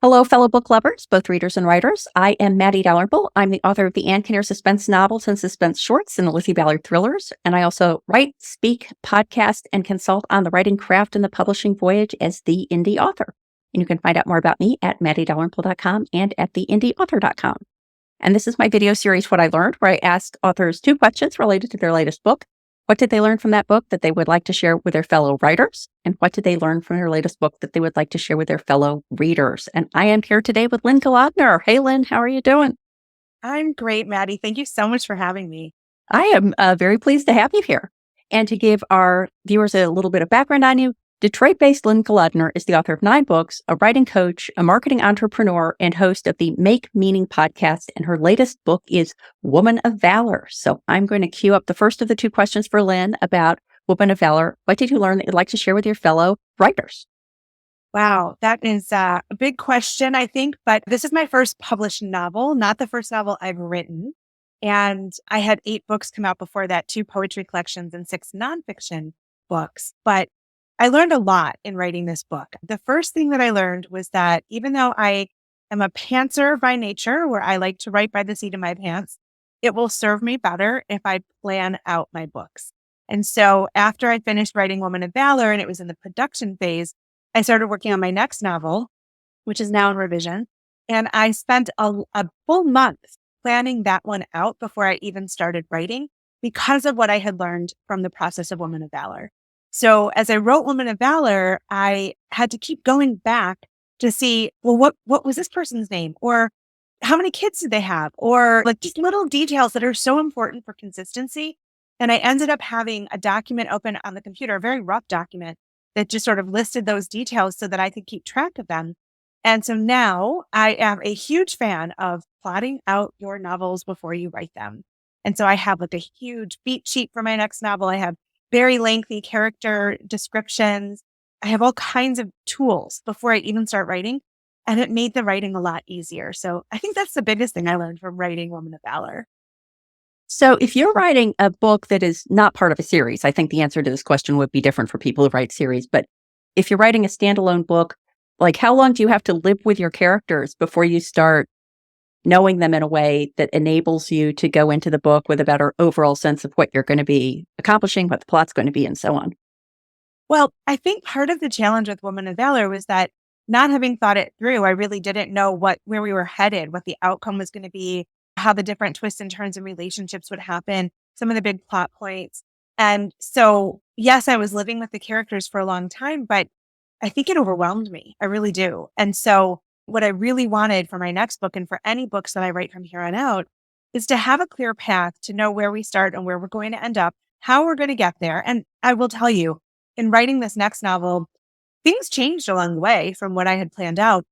Hello, fellow book lovers, both readers and writers. I am Matty Dalrymple. I'm the author of the Ann Kinnear Suspense Novels and Suspense Shorts and the Lizzy Ballard Thrillers. And I also write, speak, podcast, and consult on the writing craft and the publishing voyage as the indie author. And you can find out more about me at mattydalrymple.com and at theindieauthor.com. And this is my video series, What I Learned, where I ask authors 2 questions related to their latest book. What did they learn from that book that they would like to share with their fellow writers? And what did they learn from their latest book that they would like to share with their fellow readers? And I am here today with Lynne Golodner. Hey, Lynne, how are you doing? I'm great, Matty. Thank you so much for having me. I am very pleased to have you here. And to give our viewers a little bit of background on you, Detroit-based Lynne Golodner is the author of 9 books, a writing coach, a marketing entrepreneur, and host of the Make Meaning podcast. And her latest book is Woman of Valor. So I'm going to queue up the first of the 2 questions for Lynne about Woman of Valor. What did you learn that you'd like to share with your fellow writers? Wow, that is a big question, I think. But this is my first published novel, not the first novel I've written. And I had 8 books come out before that, 2 poetry collections and 6 nonfiction books. But I learned a lot in writing this book. The first thing that I learned was that even though I am a pantser by nature, where I like to write by the seat of my pants, it will serve me better if I plan out my books. And so after I finished writing Woman of Valor and it was in the production phase, I started working on my next novel, which is now in revision. And I spent a full month planning that one out before I even started writing because of what I had learned from the process of Woman of Valor. So as I wrote Woman of Valor, I had to keep going back to see, well, what was this person's name? Or how many kids did they have? Or like just little details that are so important for consistency. And I ended up having a document open on the computer, a very rough document that just sort of listed those details so that I could keep track of them. And so now I am a huge fan of plotting out your novels before you write them. And so I have like a huge beat sheet for my next novel. I have very lengthy character descriptions. I have all kinds of tools before I even start writing. And it made the writing a lot easier. So I think that's the biggest thing I learned from writing Woman of Valor. So if you're writing a book that is not part of a series, I think the answer to this question would be different for people who write series. But if you're writing a standalone book, like how long do you have to live with your characters before you start knowing them in a way that enables you to go into the book with a better overall sense of what you're going to be accomplishing, what the plot's going to be, and so on? Well, I think part of the challenge with Woman of Valor was that not having thought it through, I really didn't know where we were headed, what the outcome was going to be, how the different twists and turns in relationships would happen, some of the big plot points. And so, yes, I was living with the characters for a long time, but I think it overwhelmed me. I really do. And so what I really wanted for my next book and for any books that I write from here on out is to have a clear path to know where we start and where we're going to end up, how we're going to get there. And I will tell you, in writing this next novel, things changed along the way from what I had planned out,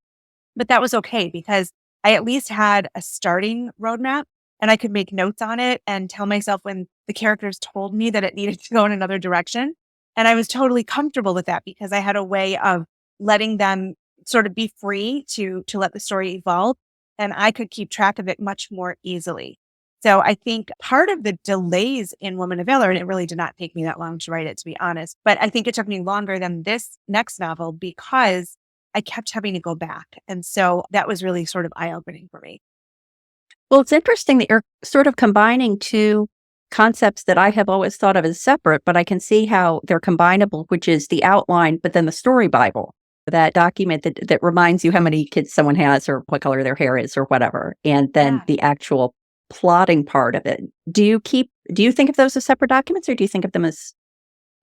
but that was okay because I at least had a starting roadmap and I could make notes on it and tell myself when the characters told me that it needed to go in another direction. And I was totally comfortable with that because I had a way of letting them sort of be free to let the story evolve. And I could keep track of it much more easily. So I think part of the delays in Woman of Valor, and it really did not take me that long to write it, to be honest, but I think it took me longer than this next novel because I kept having to go back. And so that was really sort of eye-opening for me. Well, it's interesting that you're sort of combining 2 concepts that I have always thought of as separate, but I can see how they're combinable, which is the outline, but then the story Bible, that document that reminds you how many kids someone has or what color their hair is or whatever, and then the actual plotting part of it. Do you think of those as separate documents or do you think of them as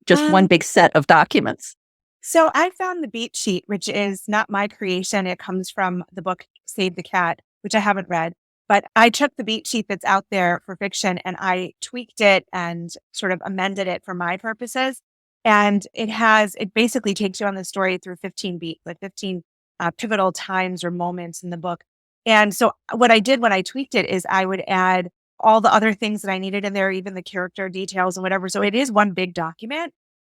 just one big set of documents? So I found the beat sheet, which is not my creation. It comes from the book Save the Cat, which I haven't read. But I took the beat sheet that's out there for fiction and I tweaked it and sort of amended it for my purposes. And it basically takes you on the story through 15 beats, like 15 pivotal times or moments in the book. And so what I did when I tweaked it is I would add all the other things that I needed in there, even the character details and whatever. So it is one big document,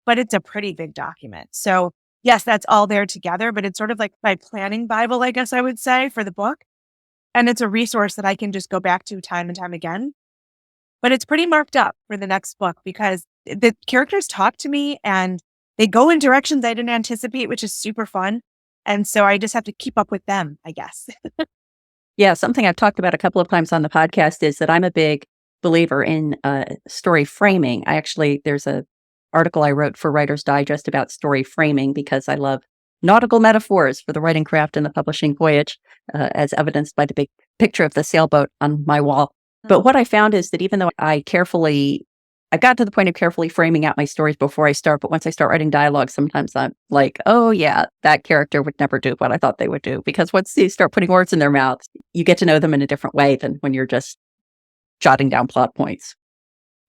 but it's a pretty big document. So yes, that's all there together, but it's sort of like my planning Bible, I guess I would say, for the book. And it's a resource that I can just go back to time and time again. But it's pretty marked up for the next book because the characters talk to me and they go in directions I didn't anticipate, which is super fun. And so I just have to keep up with them, I guess. Yeah, something I've talked about a couple of times on the podcast is that I'm a big believer in story framing. There's a article I wrote for Writer's Digest about story framing because I love nautical metaphors for the writing craft and the publishing voyage, as evidenced by the big picture of the sailboat on my wall. But what I found is that even though I got to the point of carefully framing out my stories before I start, but once I start writing dialogue, sometimes I'm like, oh yeah, that character would never do what I thought they would do. Because once you start putting words in their mouths, you get to know them in a different way than when you're just jotting down plot points.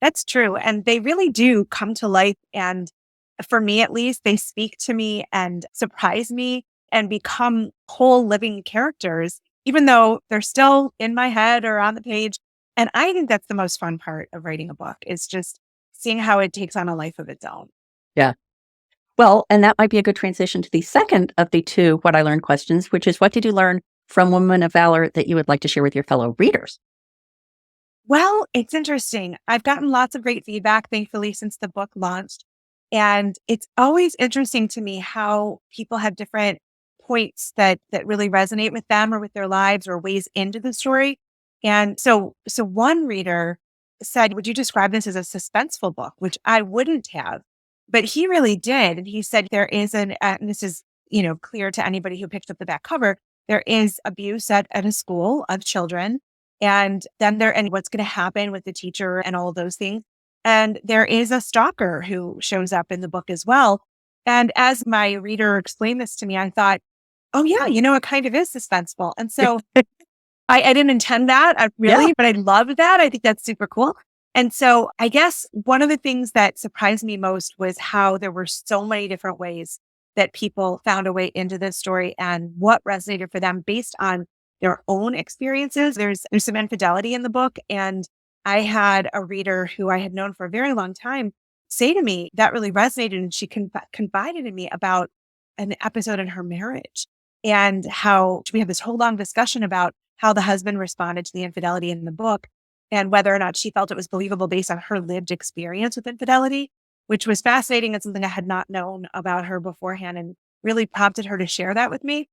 That's true. And they really do come to life. And for me, at least, they speak to me and surprise me and become whole living characters, even though they're still in my head or on the page. And I think that's the most fun part of writing a book is just seeing how it takes on a life of its own. Yeah. Well, and that might be a good transition to the second of the two What I Learned questions, which is what did you learn from Women of Valor that you would like to share with your fellow readers? Well, it's interesting. I've gotten lots of great feedback, thankfully, since the book launched. And it's always interesting to me how people have different points that really resonate with them or with their lives or ways into the story. And so one reader said, would you describe this as a suspenseful book? Which I wouldn't have, but he really did. And he said there is and this is, clear to anybody who picked up the back cover, there is abuse at a school of children. And then and what's going to happen with the teacher and all of those things. And there is a stalker who shows up in the book as well. And as my reader explained this to me, I thought, oh yeah, it kind of is suspenseful. And so I didn't intend that really, but I love that. I think that's super cool. And so I guess one of the things that surprised me most was how there were so many different ways that people found a way into this story and what resonated for them based on their own experiences. There's some infidelity in the book. And I had a reader who I had known for a very long time say to me that really resonated. And she confided in me about an episode in her marriage and how we had this whole long discussion about how the husband responded to the infidelity in the book and whether or not she felt it was believable based on her lived experience with infidelity, which was fascinating and something I had not known about her beforehand and really prompted her to share that with me.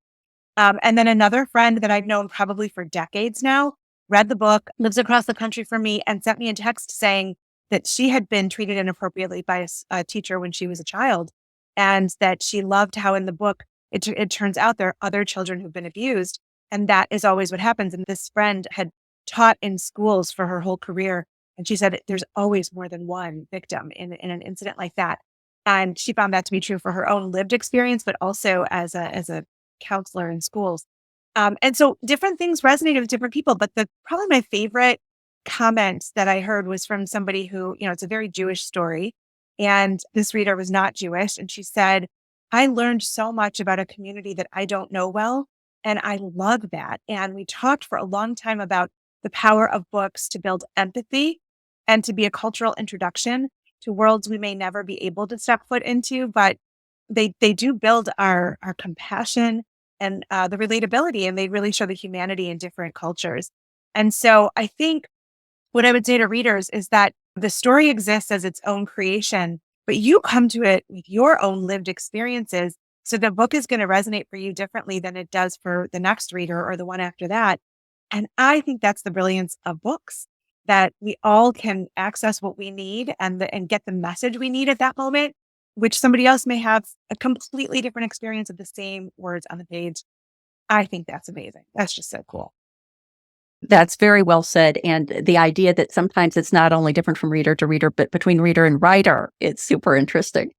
And then another friend that I've known probably for decades now read the book, lives across the country from me, and sent me a text saying that she had been treated inappropriately by a teacher when she was a child, and that she loved how in the book it turns out there are other children who've been abused, and that is always what happens. And this friend had taught in schools for her whole career, and she said there's always more than one victim in an incident like that, and she found that to be true for her own lived experience, but also as a counselor in schools. And so different things resonated with different people, but probably my favorite comment that I heard was from somebody who, it's a very Jewish story. And this reader was not Jewish. And she said, I learned so much about a community that I don't know well. And I love that. And we talked for a long time about the power of books to build empathy and to be a cultural introduction to worlds we may never be able to step foot into, but they do build our compassion and the relatability, and they really show the humanity in different cultures. And so I think what I would say to readers is that the story exists as its own creation, but you come to it with your own lived experiences. So the book is going to resonate for you differently than it does for the next reader or the one after that. And I think that's the brilliance of books, that we all can access what we need and get the message we need at that moment, which somebody else may have a completely different experience of the same words on the page. I think that's amazing. That's just so cool. That's very well said. And the idea that sometimes it's not only different from reader to reader, but between reader and writer, it's super interesting.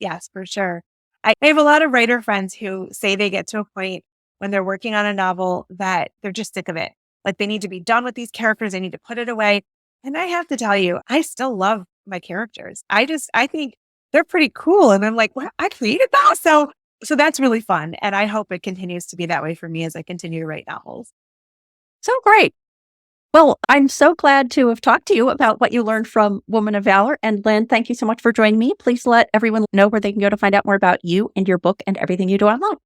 Yes, for sure. I have a lot of writer friends who say they get to a point when they're working on a novel that they're just sick of it. Like they need to be done with these characters. They need to put it away. And I have to tell you, I still love my characters. I think they're pretty cool. And I'm like, well, I created that. So that's really fun. And I hope it continues to be that way for me as I continue to write novels. So great. Well, I'm so glad to have talked to you about what you learned from Woman of Valor. And Lynne, thank you so much for joining me. Please let everyone know where they can go to find out more about you and your book and everything you do online.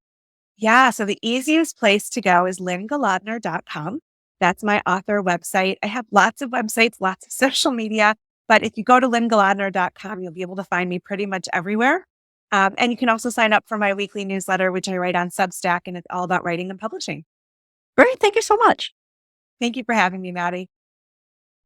Yeah. So the easiest place to go is lynnegolodner.com. That's my author website. I have lots of websites, lots of social media, but if you go to lynnegolodner.com, you'll be able to find me pretty much everywhere. And you can also sign up for my weekly newsletter, which I write on Substack, and it's all about writing and publishing. Great. Thank you so much. Thank you for having me, Matty.